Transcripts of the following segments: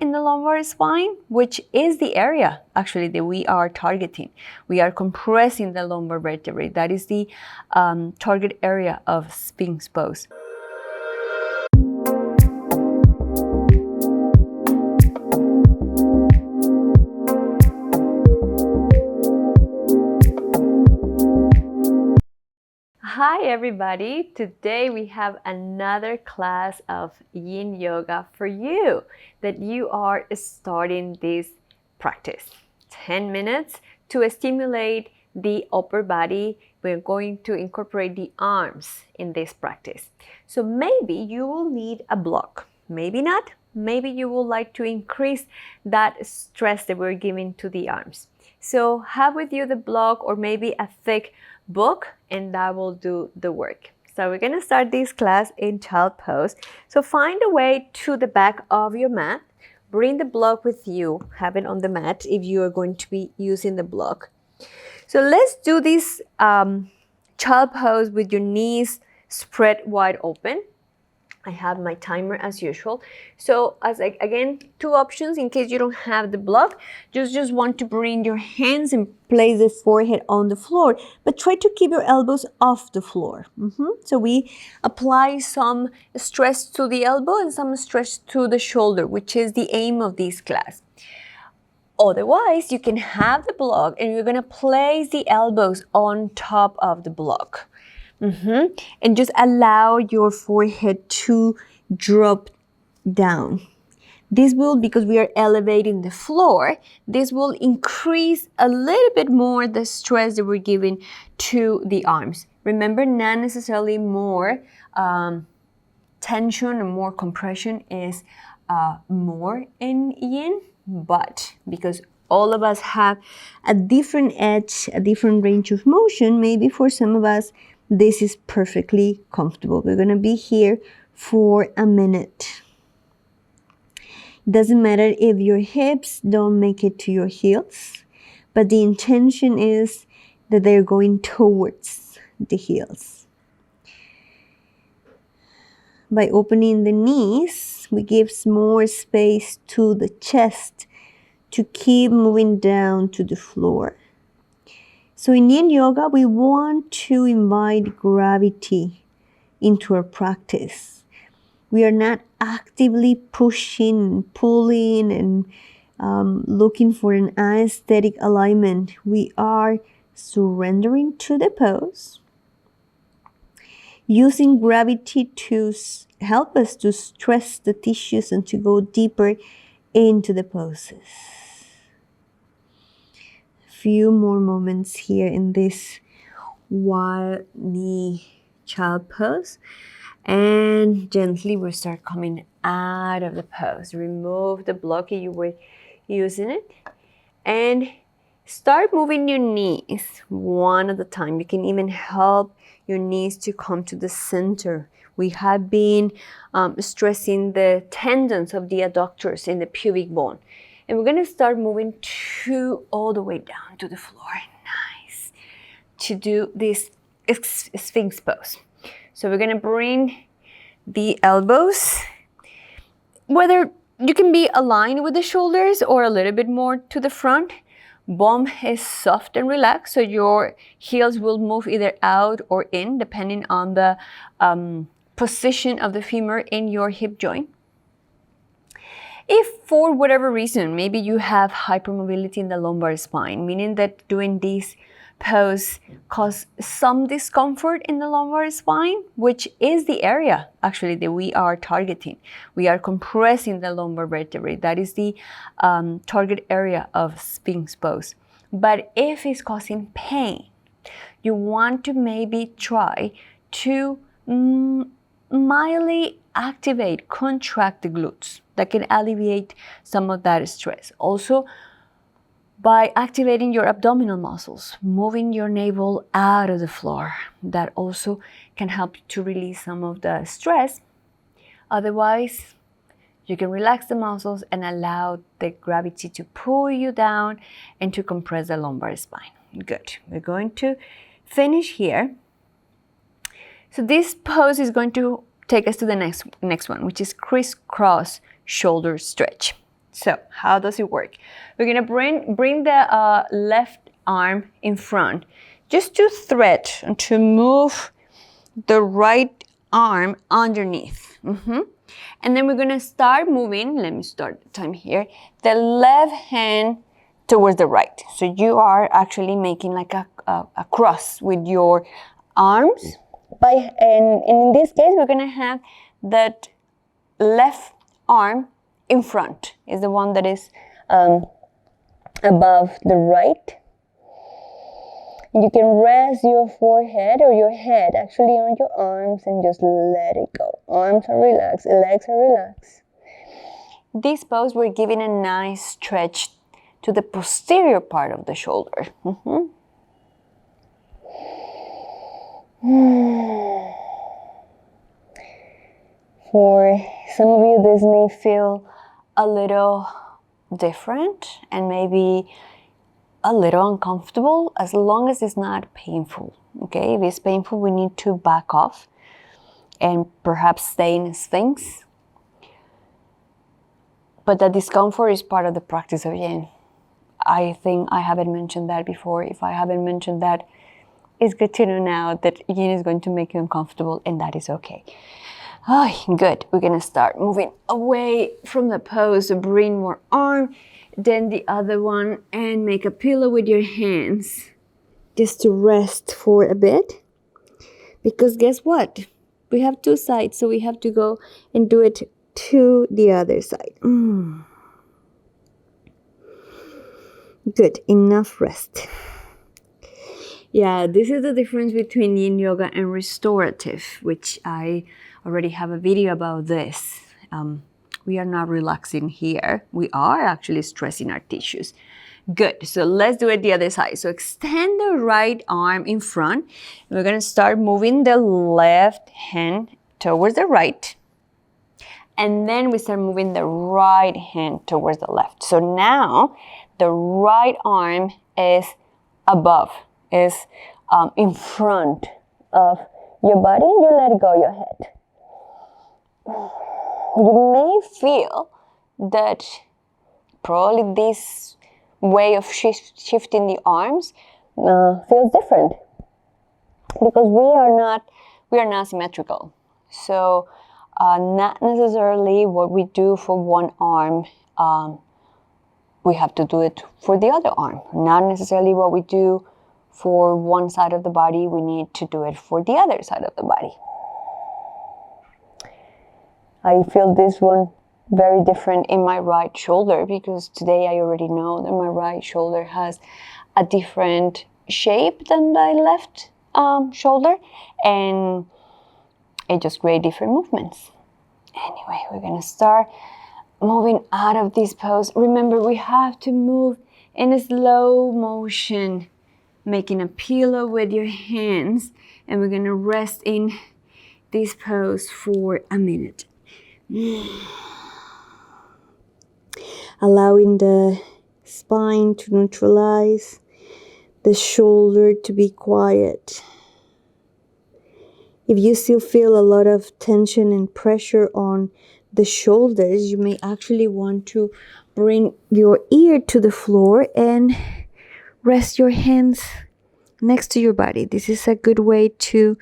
in the lumbar spine, which is the area actually that we are targeting. We are compressing the lumbar vertebrae. That is the target area of Sphinx Pose. Hi everybody, today we have another class of Yin Yoga for you that you are starting this practice. 10 minutes to stimulate the upper body. We're going to incorporate the arms in this practice. So maybe you will need a block, maybe not. Maybe you would like to increase that stress that we're giving to the arms. So have with you the block or maybe a thick book, and that will do the work. So we're going to start this class in child pose. So find a way to the back of your mat. Bring the block with you. Have it on the mat if you are going to be using the block. So let's do this child pose with your knees spread wide open. I have my timer as usual. So again, two options in case you don't have the block. Just want to bring your hands and place the forehead on the floor, but try to keep your elbows off the floor. So we apply some stress to the elbow and some stress to the shoulder, which is the aim of this class. Otherwise, you can have the block and you're gonna place the elbows on top of the block. And just allow your forehead to drop down. This will, because we are elevating the floor, this will increase a little bit more the stress that we're giving to the arms. Remember, not necessarily more tension and more compression is more in Yin, but because all of us have a different edge, a different range of motion, maybe for some of us, this is perfectly comfortable. We're going to be here for a minute. Doesn't matter if your hips don't make it to your heels, but the intention is that they're going towards the heels. By opening the knees, we give more space to the chest to keep moving down to the floor. So in Yin Yoga, we want to invite gravity into our practice. We are not actively pushing, pulling, and looking for an aesthetic alignment. We are surrendering to the pose, using gravity to help us to stress the tissues and to go deeper into the poses. Few more moments here in this wide knee child pose, and gently we'll start coming out of the pose. Remove the block if you were using it and start moving your knees one at a time. You can even help your knees to come to the center. We have been stressing the tendons of the adductors in the pubic bone. And we're going to start moving all the way down to the floor. Nice. To do this Sphinx pose. So we're going to bring the elbows, whether you can be aligned with the shoulders or a little bit more to the front. Bum is soft and relaxed, so your heels will move either out or in, depending on the position of the femur in your hip joint. If for whatever reason, maybe you have hypermobility in the lumbar spine, meaning that doing this pose causes some discomfort in the lumbar spine, which is the area actually that we are targeting. We are compressing the lumbar vertebrae. That is the target area of Sphinx Pose. But if it's causing pain, you want to maybe try to mildly activate, contract the glutes. That can alleviate some of that stress. Also, by activating your abdominal muscles, moving your navel out of the floor, that also can help to release some of the stress. Otherwise, you can relax the muscles and allow the gravity to pull you down and to compress the lumbar spine. Good. We're going to finish here. So this pose is going to take us to the next one, which is crisscross shoulder stretch. So how does it work? We're gonna bring the left arm in front, just to stretch and to move the right arm underneath. And then we're gonna start moving, let me start the time here, the left hand towards the right. So you are actually making like a cross with your arms. And in this case, we're gonna have that left arm in front, is the one that is above the right. You can rest your forehead or your head actually on your arms and just let it go. Arms are relaxed, legs are relaxed. This pose, we're giving a nice stretch to the posterior part of the shoulder. For some of you, this may feel a little different and maybe a little uncomfortable, as long as it's not painful. Okay, if it's painful, we need to back off and perhaps stay in a Sphinx. But the discomfort is part of the practice of Yin. I think I haven't mentioned that before. If I haven't mentioned that, it's good to know now that Yin is going to make you uncomfortable, and that is okay. Oh, good. We're gonna start moving away from the pose. So bring more arm, then the other one, and make a pillow with your hands just to rest for a bit. Because guess what? We have two sides, so we have to go and do it to the other side. Good, enough rest. Yeah, this is the difference between Yin Yoga and restorative, which I already have a video about this. We are not relaxing here. We are actually stressing our tissues. Good, so let's do it the other side. So extend the right arm in front. We're gonna start moving the left hand towards the right. And then we start moving the right hand towards the left. So now the right arm is above, is in front of your body, and you let go your head. You may feel that probably this way of shifting the arms feels different, because we are not symmetrical. So not necessarily what we do for one arm, we have to do it for the other arm. Not necessarily what we do for one side of the body, we need to do it for the other side of the body. I feel this one very different in my right shoulder, because today I already know that my right shoulder has a different shape than the left shoulder, and it just creates different movements. Anyway, we're gonna start moving out of this pose. Remember, we have to move in a slow motion, making a pillow with your hands, and we're gonna rest in this pose for a minute. Allowing the spine to neutralize, the shoulder to be quiet. If you still feel a lot of tension and pressure on the shoulders, you may actually want to bring your ear to the floor and rest your hands next to your body. This is a good way to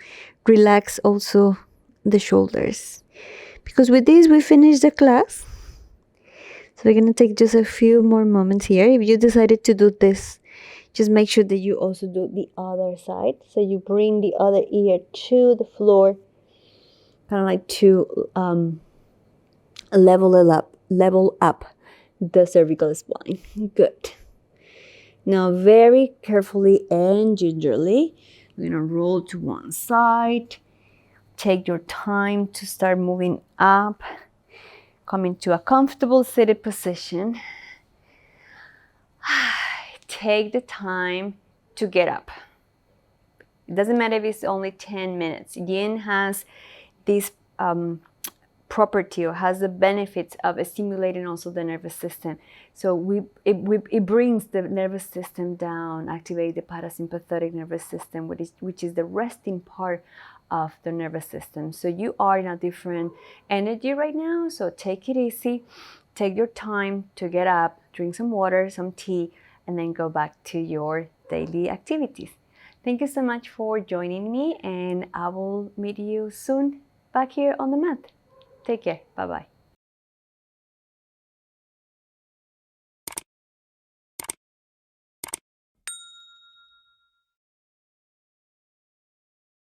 relax also the shoulders. Because with this, we finish the class. So we're going to take just a few more moments here. If you decided to do this, just make sure that you also do the other side. So you bring the other ear to the floor, kind of like to level up the cervical spine. Good. Now very carefully and gingerly, we're going to roll to one side. Take your time to start moving up. Come into a comfortable seated position. Take the time to get up. It doesn't matter if it's only 10 minutes. Yin has this property, or has the benefits of stimulating also the nervous system. So it brings the nervous system down, activate the parasympathetic nervous system, which is the resting part of the nervous system. So you are in a different energy right now, so take it easy. take your time to get up, drink some water, some tea, and then go back to your daily activities. Thank you so much for joining me, and I will meet you soon back here on the mat. Take care. Bye-bye.